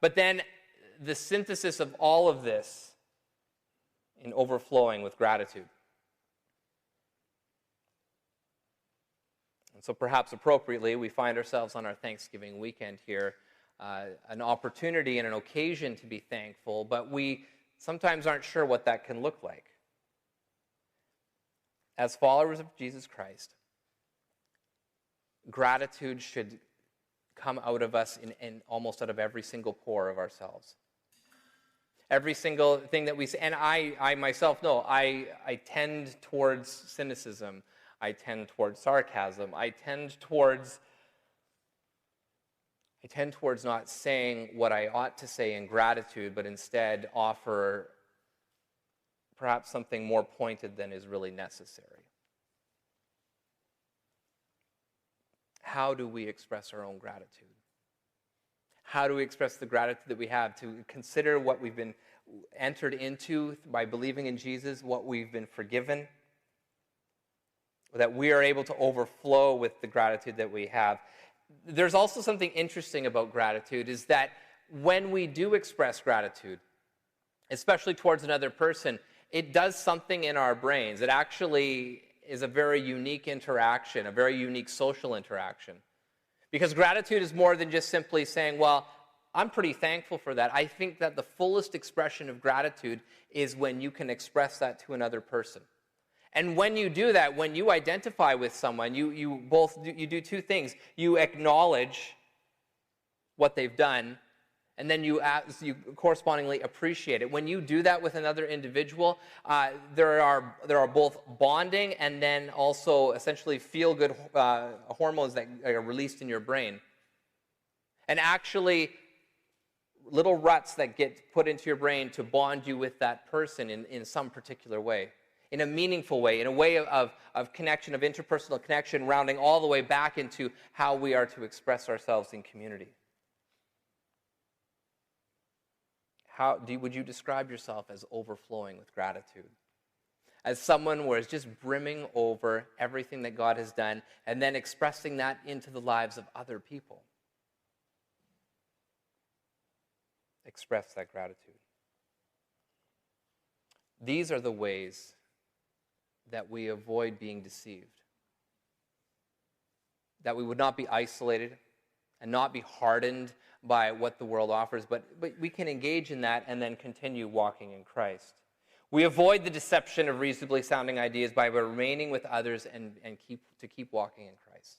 But then the synthesis of all of this in overflowing with gratitude. And so perhaps appropriately, we find ourselves on our Thanksgiving weekend here, an opportunity and an occasion to be thankful, but we sometimes aren't sure what that can look like. As followers of Jesus Christ, gratitude should come out of us in almost out of every single pore of ourselves. Every single thing that we say, and I myself know, I tend towards cynicism. I tend towards sarcasm. I tend towards not saying what I ought to say in gratitude, but instead offer perhaps something more pointed than is really necessary. How do we express our own gratitude? How do we express the gratitude that we have to consider what we've been entered into by believing in Jesus, what we've been forgiven, that we are able to overflow with the gratitude that we have? There's also something interesting about gratitude, is that when we do express gratitude, especially towards another person, it does something in our brains. It actually is a very unique interaction, a very unique social interaction. Because gratitude is more than just simply saying, well, I'm pretty thankful for that. I think that the fullest expression of gratitude is when you can express that to another person. And when you do that, when you identify with someone, you do two things. You acknowledge what they've done, and then you correspondingly appreciate it. When you do that with another individual, there are both bonding and then also essentially feel-good hormones that are released in your brain. And actually, little ruts that get put into your brain to bond you with that person in some particular way, in a meaningful way, in a way of connection, of interpersonal connection, rounding all the way back into how we are to express ourselves in community. Would you describe yourself as overflowing with gratitude? As someone who is just brimming over everything that God has done and then expressing that into the lives of other people? Express that gratitude. These are the ways that we avoid being deceived. That we would not be isolated and not be hardened by what the world offers, but we can engage in that and then continue walking in Christ. We avoid the deception of reasonably sounding ideas by remaining with others and keep walking in Christ.